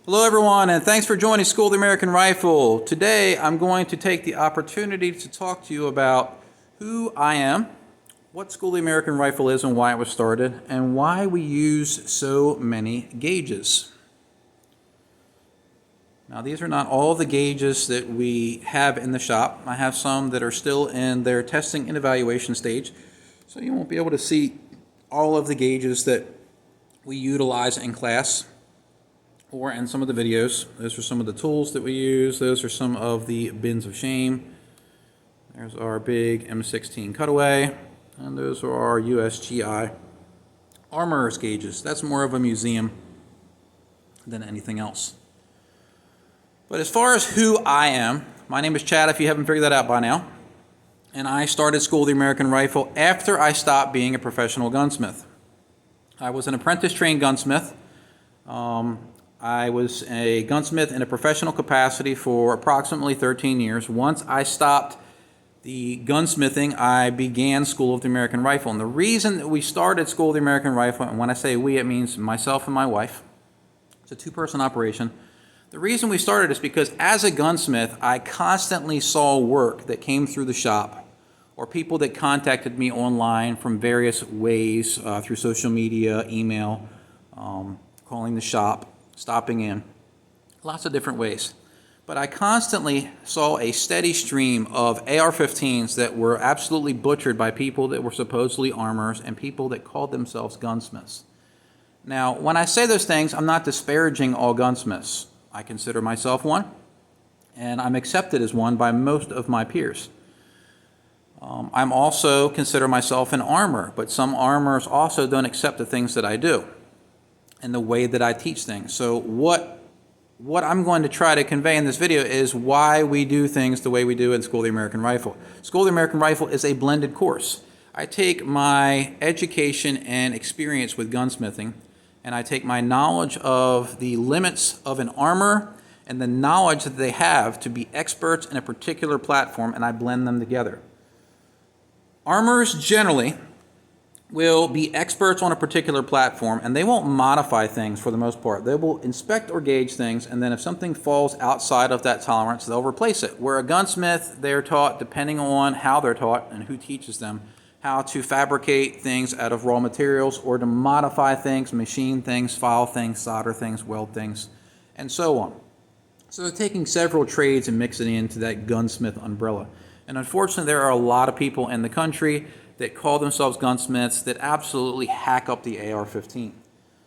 Hello everyone, and thanks for joining School of the American Rifle. Today I'm going to take the opportunity to talk to you about who I am, what School of the American Rifle is and why it was started, and why we use so many gauges. Now these are not all the gauges that we have in the shop. I have some that are still in their testing and evaluation stage, so you won't be able to see all of the gauges that we utilize in class or in some of the videos. Those are some of the tools that we use. Those are some of the bins of shame. There's our big M16 cutaway, and those are our USGI armorers gauges. That's more of a museum than anything else. But as far as who I am, my name is Chad, if you haven't figured that out by now, and I started School of the American Rifle after I stopped being a professional gunsmith. I was an apprentice-trained gunsmith. I was a gunsmith in a professional capacity for approximately 13 years. Once I stopped the gunsmithing, I began School of the American Rifle. And the reason that we started School of the American Rifle, and when I say we, it means myself and my wife. It's a two-person operation. The reason we started is because as a gunsmith, I constantly saw work that came through the shop or people that contacted me online from various ways, through social media, email, calling the shop, stopping in, lots of different ways. But I constantly saw a steady stream of AR-15s that were absolutely butchered by people that were supposedly armorers and people that called themselves gunsmiths. Now, when I say those things, I'm not disparaging all gunsmiths. I consider myself one, and I'm accepted as one by most of my peers. I'm also consider myself an armorer, but some armorers also don't accept the things that I do and the way that I teach things. So what I'm going to try to convey in this video is why we do things the way we do in School of the American Rifle. School of the American Rifle is a blended course. I take my education and experience with gunsmithing, and I take my knowledge of the limits of an armorer and the knowledge that they have to be experts in a particular platform, and I blend them together. Armorers generally will be experts on a particular platform, and they won't modify things for the most part. They will inspect or gauge things, and then if something falls outside of that tolerance, they'll replace it. Where a gunsmith, they're taught, depending on how they're taught and who teaches them, how to fabricate things out of raw materials or to modify things, machine things, file things, solder things, weld things, and so on. So they're taking several trades and mixing it into that gunsmith umbrella. And unfortunately, there are a lot of people in the country that call themselves gunsmiths that absolutely hack up the AR-15.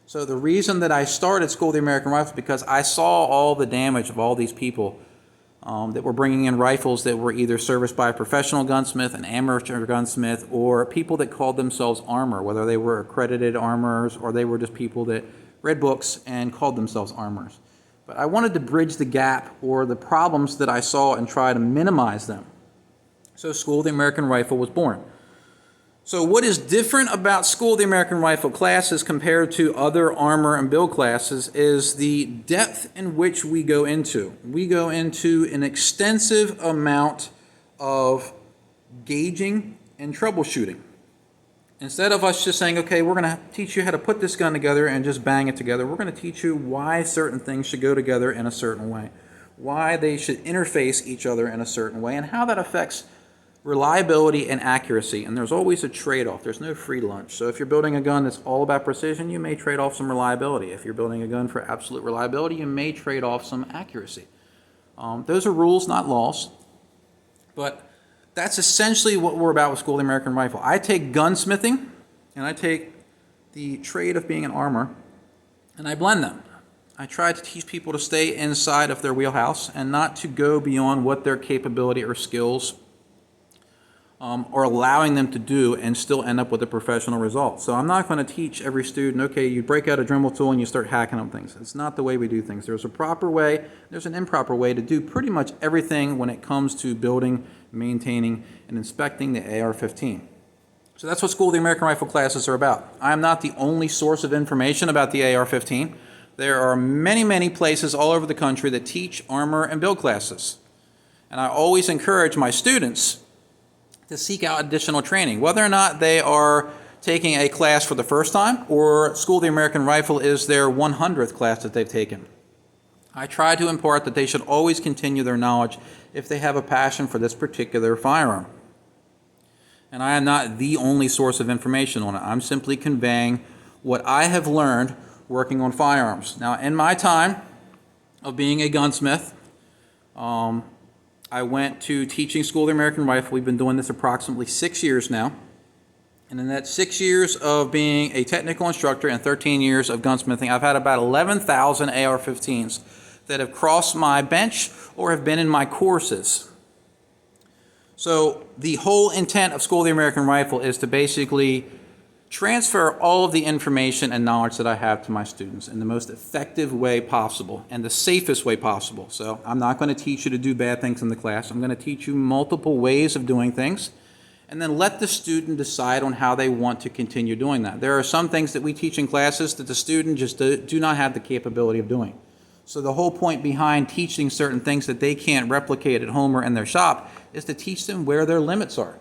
So the reason that I started School of the American Rifle is because I saw all the damage of all these people that were bringing in rifles that were either serviced by a professional gunsmith, an amateur gunsmith, or people that called themselves armor, whether they were accredited armorers or they were just people that read books and called themselves armorers. But I wanted to bridge the gap or the problems that I saw and try to minimize them. So School of the American Rifle was born. So what is different about School of the American Rifle classes compared to other armor and build classes is the depth in which we go into. We go into an extensive amount of gauging and troubleshooting. Instead of us just saying, okay, we're going to teach you how to put this gun together and just bang it together, we're going to teach you why certain things should go together in a certain way, why they should interface each other in a certain way, and how that affects reliability and accuracy. And there's always a trade-off. There's no free lunch. So if you're building a gun that's all about precision, you may trade off some reliability. If you're building a gun for absolute reliability, you may trade off some accuracy. Those are rules, not laws. But that's essentially what we're about with School of the American Rifle. I take gunsmithing and I take the trade of being an armor and I blend them. I try to teach people to stay inside of their wheelhouse and not to go beyond what their capability or skills or allowing them to do and still end up with a professional result. So I'm not going to teach every student, okay, you break out a Dremel tool and you start hacking up things. It's not the way we do things. There's a proper way, there's an improper way to do pretty much everything when it comes to building, maintaining, and inspecting the AR-15. So that's what School of the American Rifle classes are about. I am not the only source of information about the AR-15. There are many, many places all over the country that teach armor and build classes. And I always encourage my students to seek out additional training, whether or not they are taking a class for the first time or School of the American Rifle is their 100th class that they've taken. I try to impart that they should always continue their knowledge if they have a passion for this particular firearm. And I am not the only source of information on it. I'm simply conveying what I have learned working on firearms. Now, in my time of being a gunsmith, I went to teaching school of the American Rifle. We've been doing this approximately 6 years now. And in that 6 years of being a technical instructor and 13 years of gunsmithing, I've had about 11,000 AR-15s that have crossed my bench or have been in my courses. So the whole intent of School of the American Rifle is to basically transfer all of the information and knowledge that I have to my students in the most effective way possible and the safest way possible. So I'm not going to teach you to do bad things in the class. I'm going to teach you multiple ways of doing things, and then let the student decide on how they want to continue doing that. There are some things that we teach in classes that the student just do not have the capability of doing. So the whole point behind teaching certain things that they can't replicate at home or in their shop is to teach them where their limits are.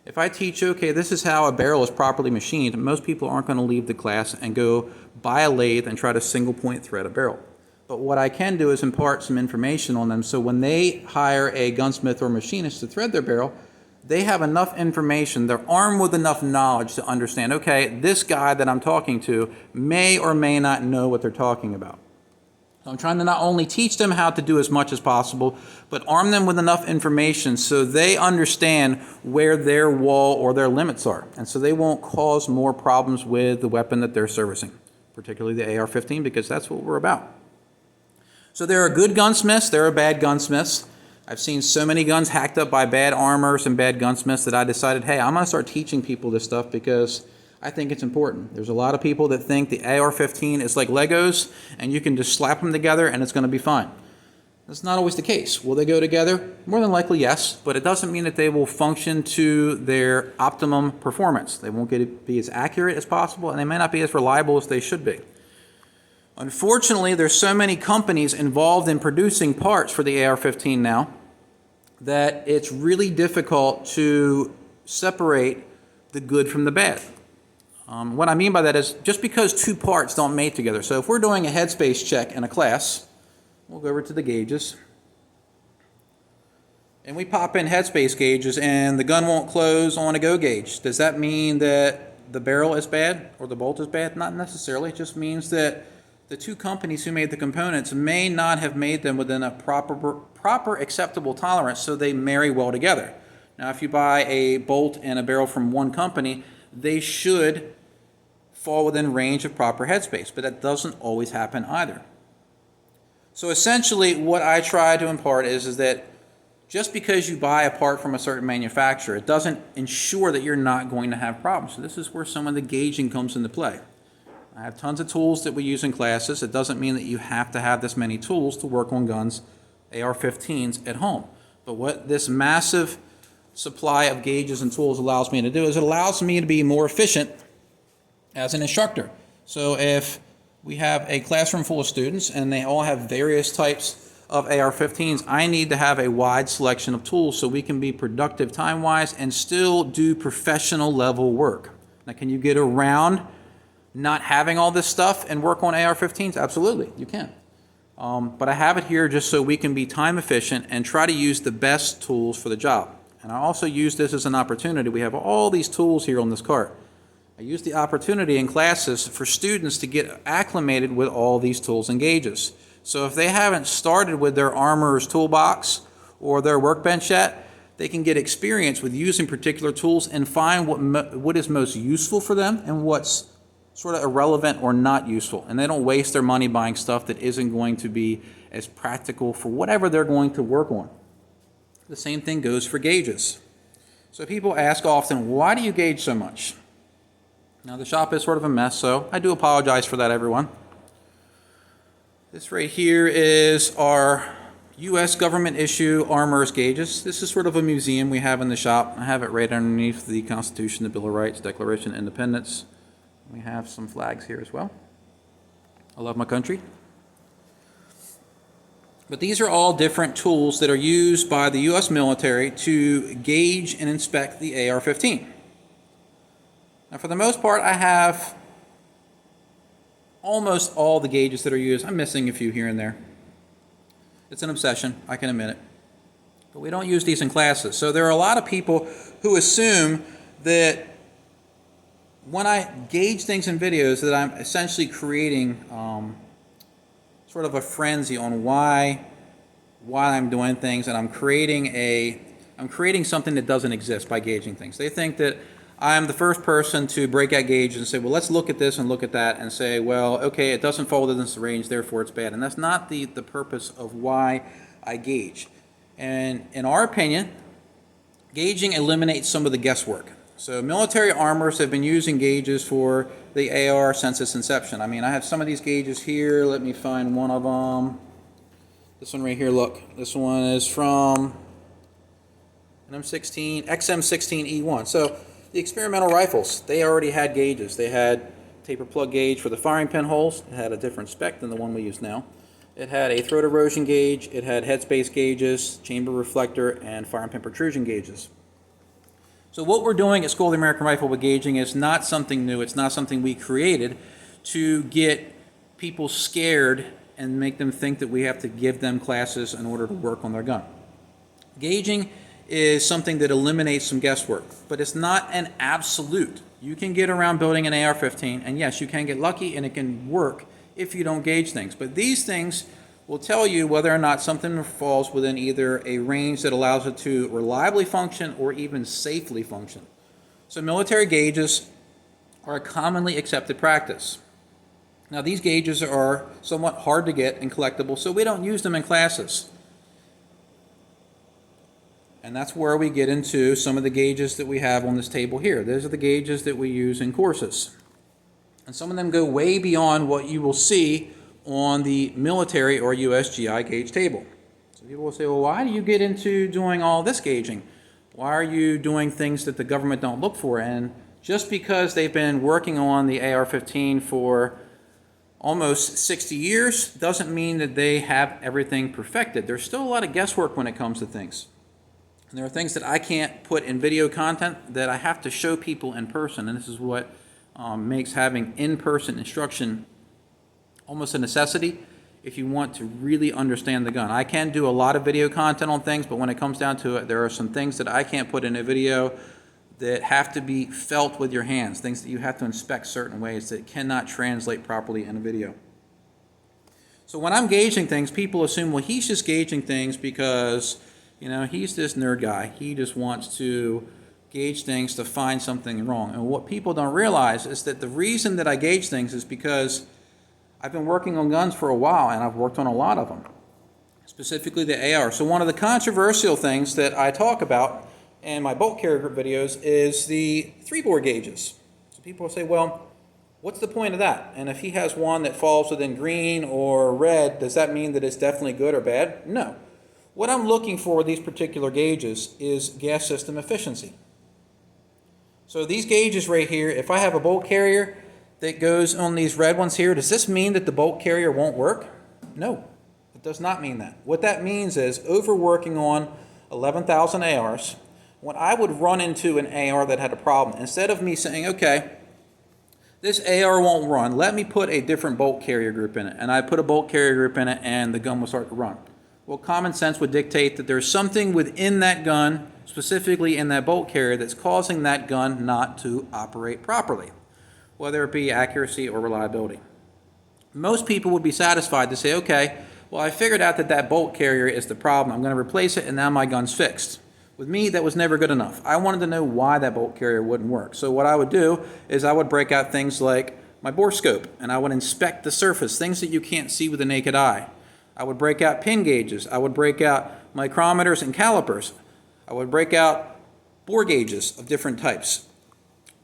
If I teach, okay, this is how a barrel is properly machined, most people aren't going to leave the class and go buy a lathe and try to single point thread a barrel. But what I can do is impart some information on them so when they hire a gunsmith or machinist to thread their barrel, they have enough information, they're armed with enough knowledge to understand, okay, this guy that I'm talking to may or may not know what they're talking about. So I'm trying to not only teach them how to do as much as possible, but arm them with enough information so they understand where their wall or their limits are, and so they won't cause more problems with the weapon that they're servicing, particularly the AR-15, because that's what we're about. So there are good gunsmiths, there are bad gunsmiths. I've seen so many guns hacked up by bad armors and bad gunsmiths that I decided, hey, I'm going to start teaching people this stuff because I think it's important. There's a lot of people that think the AR-15 is like Legos and you can just slap them together and it's going to be fine. That's not always the case. Will they go together? More than likely, yes, but it doesn't mean that they will function to their optimum performance. They won't be as accurate as possible, and they may not be as reliable as they should be. Unfortunately, there's so many companies involved in producing parts for the AR-15 now that it's really difficult to separate the good from the bad. What I mean by that is just because two parts don't mate together. So if we're doing a headspace check in a class, we'll go over to the gauges, and we pop in headspace gauges and the gun won't close on a go gauge. Does that mean that the barrel is bad or the bolt is bad? Not necessarily. It just means that the two companies who made the components may not have made them within a proper acceptable tolerance, so they marry well together. Now, if you buy a bolt and a barrel from one company, they should fall within range of proper headspace, but that doesn't always happen either. So essentially what I try to impart is that just because you buy a part from a certain manufacturer, it doesn't ensure that you're not going to have problems. So this is where some of the gauging comes into play. I have tons of tools that we use in classes. It doesn't mean that you have to have this many tools to work on guns, AR-15s, at home. But what this massive supply of gauges and tools allows me to do is it allows me to be more efficient as an instructor. So if we have a classroom full of students and they all have various types of AR-15s, I need to have a wide selection of tools so we can be productive time-wise and still do professional level work. Now, can you get around not having all this stuff and work on AR-15s? Absolutely, you can. But I have it here just so we can be time efficient and try to use the best tools for the job. And I also use this as an opportunity. We have all these tools here on this cart. I use the opportunity in classes for students to get acclimated with all these tools and gauges. So if they haven't started with their armorer's toolbox or their workbench yet, they can get experience with using particular tools and find what is most useful for them and what's sort of irrelevant or not useful. And they don't waste their money buying stuff that isn't going to be as practical for whatever they're going to work on. The same thing goes for gauges. So people ask often, why do you gauge so much? Now the shop is sort of a mess, so I do apologize for that, everyone. This right here is our U.S. government issue armorer's gauges. This is sort of a museum we have in the shop. I have it right underneath the Constitution, the Bill of Rights, Declaration of Independence. We have some flags here as well. I love my country. But these are all different tools that are used by the U.S. military to gauge and inspect the AR-15. Now, for the most part, I have almost all the gauges that are used. I'm missing a few here and there. It's an obsession, I can admit it. But we don't use these in classes. So there are a lot of people who assume that when I gauge things in videos that I'm essentially creating sort of a frenzy on why I'm doing things, and I'm creating something that doesn't exist by gauging things. They think that I'm the first person to break out gauge and say, well, let's look at this and look at that and say, well, okay, it doesn't fall within this range, therefore it's bad. And that's not the purpose of why I gauge. And in our opinion, gauging eliminates some of the guesswork. So military armors have been using gauges for the AR since its inception. I mean, I have some of these gauges here. Let me find one of them. This one right here, look. This one is from an M16, XM16E1. So the experimental rifles, they already had gauges. They had taper plug gauge for the firing pin holes. It had a different spec than the one we use now. It had a throat erosion gauge. It had headspace gauges, chamber reflector, and firing pin protrusion gauges. So what we're doing at School of the American Rifle with gauging is not something new. It's not something we created to get people scared and make them think that we have to give them classes in order to work on their gun. Gauging is something that eliminates some guesswork, but it's not an absolute. You can get around building an AR-15, and yes, you can get lucky and it can work if you don't gauge things. But these things will tell you whether or not something falls within either a range that allows it to reliably function or even safely function. So military gauges are a commonly accepted practice. Now these gauges are somewhat hard to get and collectible, so we don't use them in classes. And that's where we get into some of the gauges that we have on this table here. Those are the gauges that we use in courses. And some of them go way beyond what you will see on the military or USGI gauge table. So people will say, well, why do you get into doing all this gauging? Why are you doing things that the government don't look for? And just because they've been working on the AR-15 for almost 60 years doesn't mean that they have everything perfected. There's still a lot of guesswork when it comes to things. And there are things that I can't put in video content that I have to show people in person, and this is what makes having in-person instruction almost a necessity if you want to really understand the gun. I can do a lot of video content on things, but when it comes down to it, there are some things that I can't put in a video that have to be felt with your hands, things that you have to inspect certain ways that cannot translate properly in a video. So when I'm gauging things, people assume, well, he's just gauging things because, you know, he's this nerd guy. He just wants to gauge things to find something wrong. And what people don't realize is that the reason that I gauge things is because I've been working on guns for a while, and I've worked on a lot of them, specifically the AR. So one of the controversial things that I talk about in my bolt carrier group videos is the 3-bore gauges. So people will say, well, what's the point of that? And if he has one that falls within green or red, does that mean that it's definitely good or bad? No. What I'm looking for with these particular gauges is gas system efficiency. So these gauges right here, if I have a bolt carrier that goes on these red ones here, does this mean that the bolt carrier won't work? No, it does not mean that. What that means is overworking on 11,000 ARs, when I would run into an AR that had a problem, instead of me saying, okay, this AR won't run, let me put a different bolt carrier group in it, and I put a bolt carrier group in it and the gun will start to run. Well, common sense would dictate that there's something within that gun, specifically in that bolt carrier, that's causing that gun not to operate properly, whether it be accuracy or reliability. Most people would be satisfied to say, okay, well, I figured out that that bolt carrier is the problem. I'm going to replace it, and now my gun's fixed. With me, that was never good enough. I wanted to know why that bolt carrier wouldn't work. So what I would do is I would break out things like my bore scope, and I would inspect the surface, things that you can't see with the naked eye. I would break out pin gauges. I would break out micrometers and calipers. I would break out bore gauges of different types.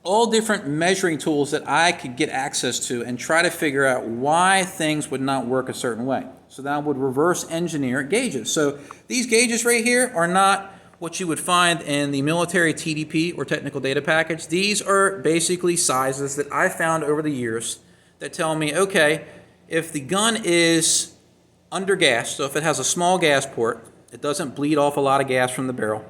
All different measuring tools that I could get access to and try to figure out why things would not work a certain way. So then I would reverse engineer gauges. So these gauges right here are not what you would find in the military TDP or technical data package. These are basically sizes that I found over the years that tell me, okay, if the gun is under gas, so if it has a small gas port, it doesn't bleed off a lot of gas from the barrel,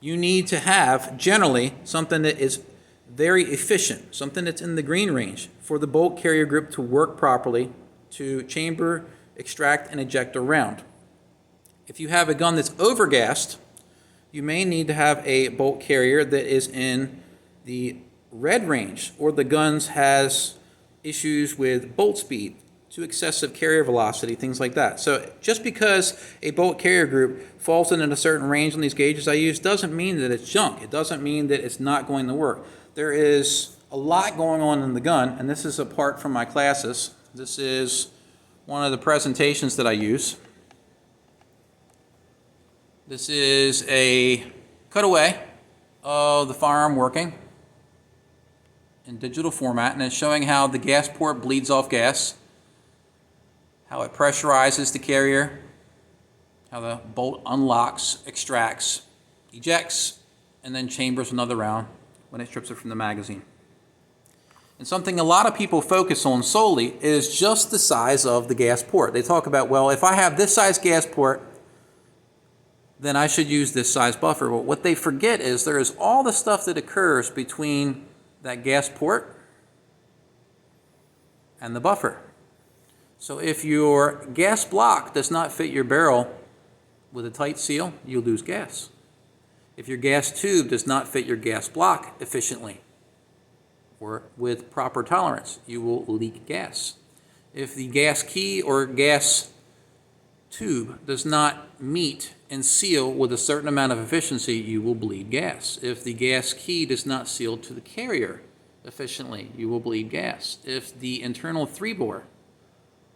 you need to have generally something that is very efficient, something that's in the green range for the bolt carrier group to work properly, to chamber extract and eject a round. If you have a gun that's overgassed, you may need to have a bolt carrier that is in the red range, or the gun has issues with bolt speed, too excessive carrier velocity, things like that. So just because a bolt carrier group falls in a certain range on these gauges I use doesn't mean that it's junk. It doesn't mean that it's not going to work. There is a lot going on in the gun, and this is apart from my classes. This is one of the presentations that I use. This is a cutaway of the firearm working in digital format, and it's showing how the gas port bleeds off gas, how it pressurizes the carrier, how the bolt unlocks, extracts, ejects, and then chambers another round when it strips it from the magazine. And something a lot of people focus on solely is just the size of the gas port. They talk about, well, if I have this size gas port, then I should use this size buffer. Well, what they forget is there is all the stuff that occurs between that gas port and the buffer. So if your gas block does not fit your barrel with a tight seal, you'll lose gas. If your gas tube does not fit your gas block efficiently or with proper tolerance, you will leak gas. If the gas key or gas tube does not meet and seal with a certain amount of efficiency, you will bleed gas. If the gas key does not seal to the carrier efficiently, you will bleed gas. If the internal 3-bore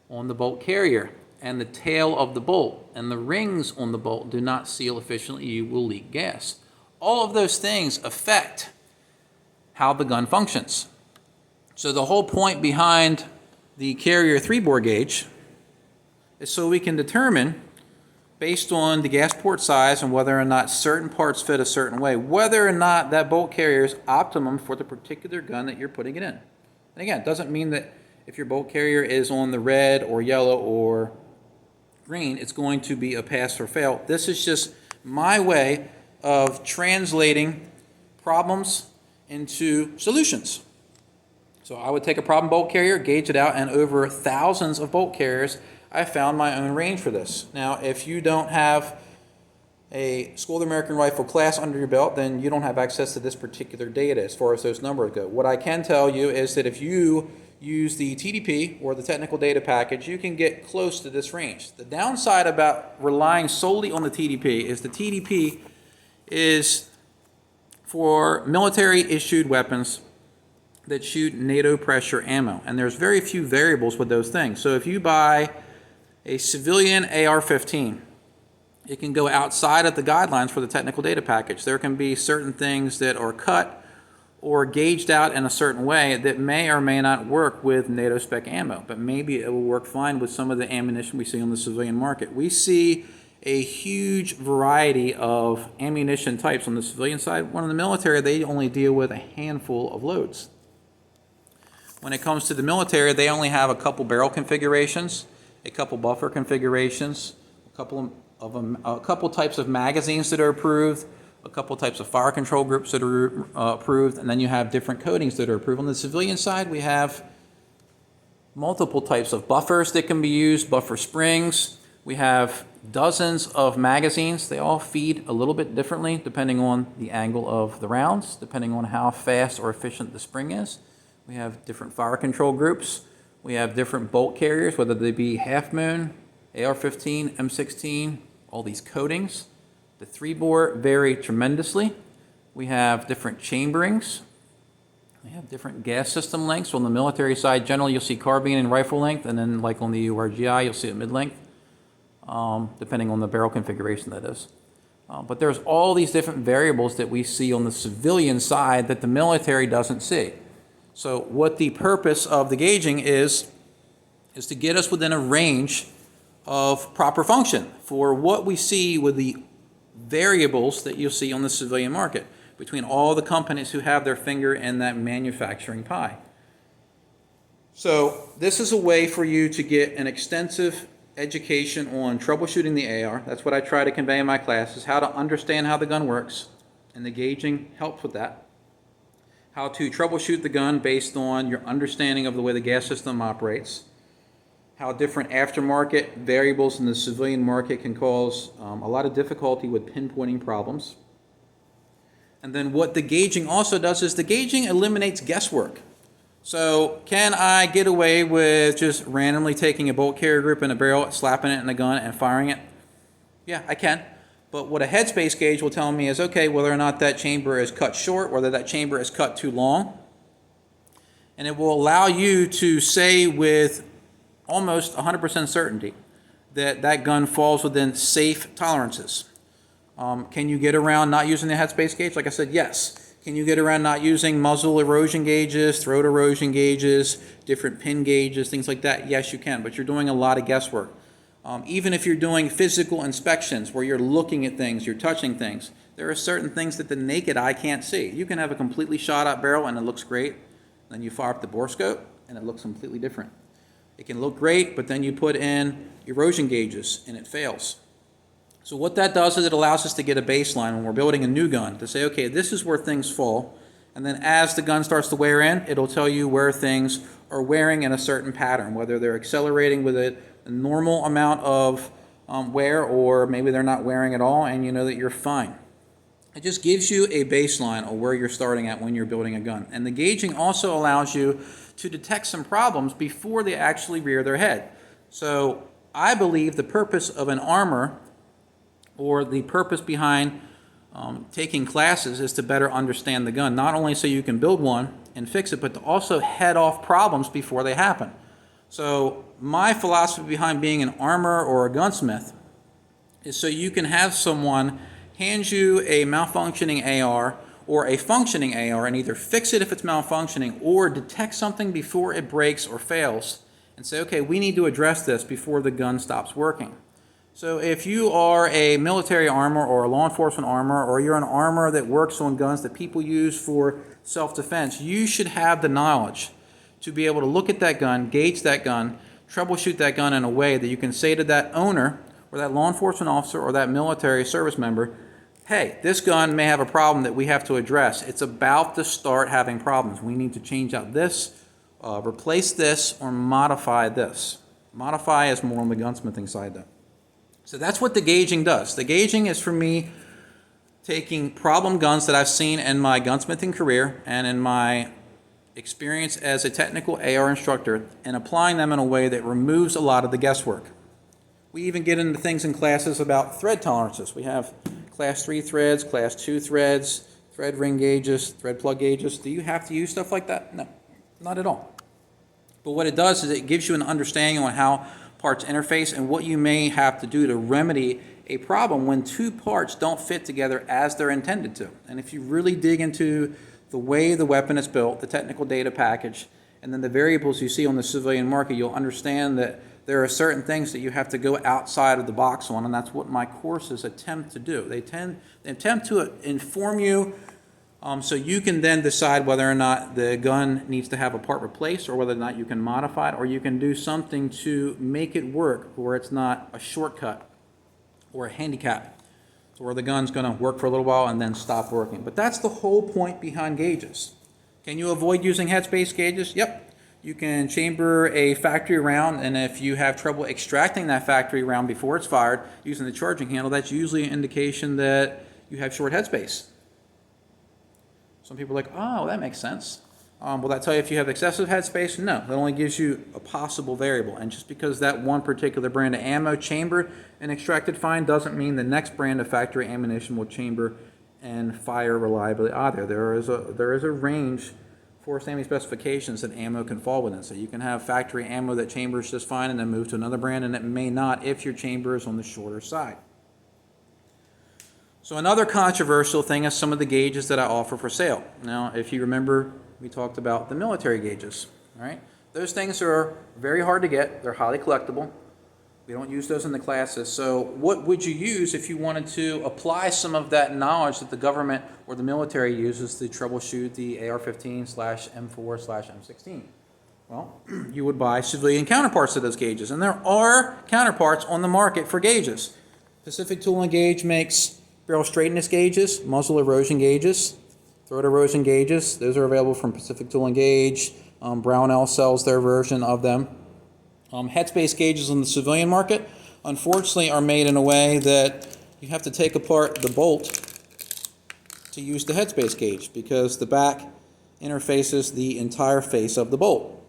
on the bolt carrier and the tail of the bolt and the rings on the bolt do not seal efficiently, you will leak gas. All of those things affect how the gun functions. So the whole point behind the carrier 3-bore gauge is so we can determine, based on the gas port size and whether or not certain parts fit a certain way, whether or not that bolt carrier is optimum for the particular gun that you're putting it in. And again, it doesn't mean that if your bolt carrier is on the red or yellow or green, it's going to be a pass or fail. This is just my way of translating problems into solutions. So I would take a problem bolt carrier, gauge it out, and over thousands of bolt carriers, I found my own range for this. Now, if you don't have a School of the American Rifle class under your belt, then you don't have access to this particular data as far as those numbers go. What I can tell you is that if you use the TDP or the technical data package, you can get close to this range. The downside about relying solely on the TDP is the TDP is for military issued weapons that shoot NATO pressure ammo, and there's very few variables with those things. So if you buy a civilian AR-15, it can go outside of the guidelines for the technical data package. There can be certain things that are cut or gauged out in a certain way that may or may not work with NATO spec ammo, but maybe it will work fine with some of the ammunition we see on the civilian market. We see a huge variety of ammunition types on the civilian side. When in the military, they only deal with a handful of loads. When it comes to the military, they only have a couple barrel configurations, a couple buffer configurations, a couple types of magazines that are approved, a couple types of fire control groups that are approved, and then you have different coatings that are approved. On the civilian side, we have multiple types of buffers that can be used, buffer springs. We have dozens of magazines. They all feed a little bit differently depending on the angle of the rounds, depending on how fast or efficient the spring is. We have different fire control groups. We have different bolt carriers, whether they be Half Moon, AR-15, M16, all these coatings. The 3-bore vary tremendously. We have different chamberings. We have different gas system lengths. So on the military side, generally you'll see carbine and rifle length, and then like on the URGI, you'll see it mid-length, depending on the barrel configuration that is. But there's all these different variables that we see on the civilian side that the military doesn't see. So what the purpose of the gauging is to get us within a range of proper function for what we see with the variables that you'll see on the civilian market between all the companies who have their finger in that manufacturing pie. So this is a way for you to get an extensive education on troubleshooting the AR. That's what I try to convey in my classes, how to understand how the gun works, and the gauging helps with that. How to troubleshoot the gun based on your understanding of the way the gas system operates, how different aftermarket variables in the civilian market can cause a lot of difficulty with pinpointing problems. And then what the gauging also does is the gauging eliminates guesswork. So can I get away with just randomly taking a bolt carrier group and a barrel, slapping it in a gun, and firing it? Yeah, I can. But what a headspace gauge will tell me is, okay, whether or not that chamber is cut short, whether that chamber is cut too long. And it will allow you to say with almost 100% certainty that that gun falls within safe tolerances. Can you get around not using the headspace gauge? Like I said, yes. Can you get around not using muzzle erosion gauges, throat erosion gauges, different pin gauges, things like that? Yes, you can, but you're doing a lot of guesswork. Even if you're doing physical inspections where you're looking at things, you're touching things, there are certain things that the naked eye can't see. You can have a completely shot out barrel and it looks great. Then you fire up the bore scope and it looks completely different. It can look great, but then you put in erosion gauges and it fails. So what that does is it allows us to get a baseline when we're building a new gun to say, okay, this is where things fall. And then as the gun starts to wear in, it'll tell you where things are wearing in a certain pattern, whether they're accelerating with a normal amount of wear, or maybe they're not wearing at all, and you know that you're fine. It just gives you a baseline of where you're starting at when you're building a gun. And the gauging also allows you to detect some problems before they actually rear their head. So I believe the purpose of an armor, or the purpose behind taking classes, is to better understand the gun, not only so you can build one and fix it, but to also head off problems before they happen. So my philosophy behind being an armor or a gunsmith is so you can have someone hand you a malfunctioning AR or a functioning AR and either fix it if it's malfunctioning or detect something before it breaks or fails and say, okay, we need to address this before the gun stops working. So if you are a military armor or a law enforcement armor, or you're an armor that works on guns that people use for self-defense, you should have the knowledge to be able to look at that gun, gauge that gun, troubleshoot that gun in a way that you can say to that owner or that law enforcement officer or that military service member, hey, this gun may have a problem that we have to address. It's about to start having problems. We need to change out this, replace this, or modify this. Modify is more on the gunsmithing side though. So that's what the gauging does. The gauging is for me taking problem guns that I've seen in my gunsmithing career and in my experience as a technical AR instructor and applying them in a way that removes a lot of the guesswork. We even get into things in classes about thread tolerances. We have class 3 threads, class 2 threads, thread ring gauges, thread plug gauges. Do you have to use stuff like that? No, not at all. But what it does is it gives you an understanding on how parts interface and what you may have to do to remedy a problem when two parts don't fit together as they're intended to. And if you really dig into the way the weapon is built, the technical data package, and then the variables you see on the civilian market, you'll understand that there are certain things that you have to go outside of the box on, and that's what my courses attempt to do. They attempt to inform you so you can then decide whether or not the gun needs to have a part replaced, or whether or not you can modify it, or you can do something to make it work where it's not a shortcut or a handicap, so where the gun's going to work for a little while and then stop working. But that's the whole point behind gauges. Can you avoid using headspace gauges? Yep. You can chamber a factory round, and if you have trouble extracting that factory round before it's fired using the charging handle, that's usually an indication that you have short headspace. Some people are like, oh, that makes sense. Will that tell you if you have excessive headspace? No, that only gives you a possible variable. And just because that one particular brand of ammo chambered and extracted fine doesn't mean the next brand of factory ammunition will chamber and fire reliably either. There is a range for SAMI specifications that ammo can fall within. So you can have factory ammo that chambers just fine and then move to another brand, and it may not if your chamber is on the shorter side. So another controversial thing is some of the gauges that I offer for sale. Now, if you remember, we talked about the military gauges, all right? Those things are very hard to get. They're highly collectible. We don't use those in the classes. So what would you use if you wanted to apply some of that knowledge that the government or the military uses to troubleshoot the AR-15/M4/M16? Well, you would buy civilian counterparts to those gauges. And there are counterparts on the market for gauges. Pacific Tool and Gauge makes barrel straightness gauges, muzzle erosion gauges, throat erosion gauges. Those are available from Pacific Tool and Gauge. Brownell sells their version of them. Headspace gauges on the civilian market, unfortunately, are made in a way that you have to take apart the bolt to use the headspace gauge because the back interfaces the entire face of the bolt.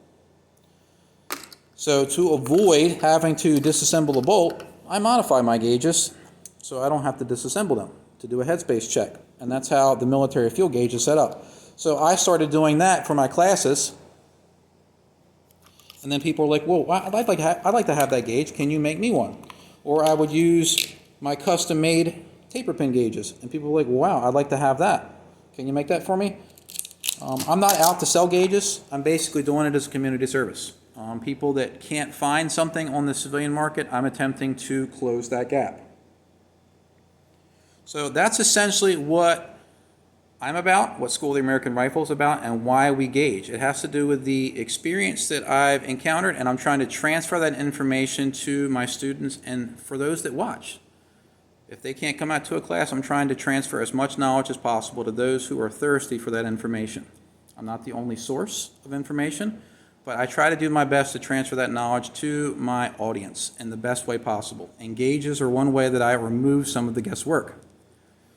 So to avoid having to disassemble the bolt, I modify my gauges so I don't have to disassemble them to do a headspace check. And that's how the military fuel gauge is set up. So I started doing that for my classes. And then people are like, well, I'd like to have that gauge. Can you make me one? Or I would use my custom-made taper pin gauges. And people were like, wow, I'd like to have that. Can you make that for me? I'm not out to sell gauges. I'm basically doing it as a community service. People that can't find something on the civilian market, I'm attempting to close that gap. So that's essentially what I'm about, what School of the American Rifle is about, and why we gauge. It has to do with the experience that I've encountered, and I'm trying to transfer that information to my students and for those that watch. If they can't come out to a class, I'm trying to transfer as much knowledge as possible to those who are thirsty for that information. I'm not the only source of information, but I try to do my best to transfer that knowledge to my audience in the best way possible. And gauges are one way that I remove some of the guesswork.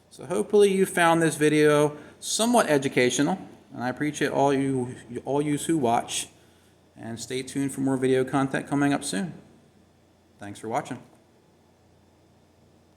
So hopefully you found this video somewhat educational, and I appreciate all you who watch, and stay tuned for more video content coming up soon. Thanks for watching.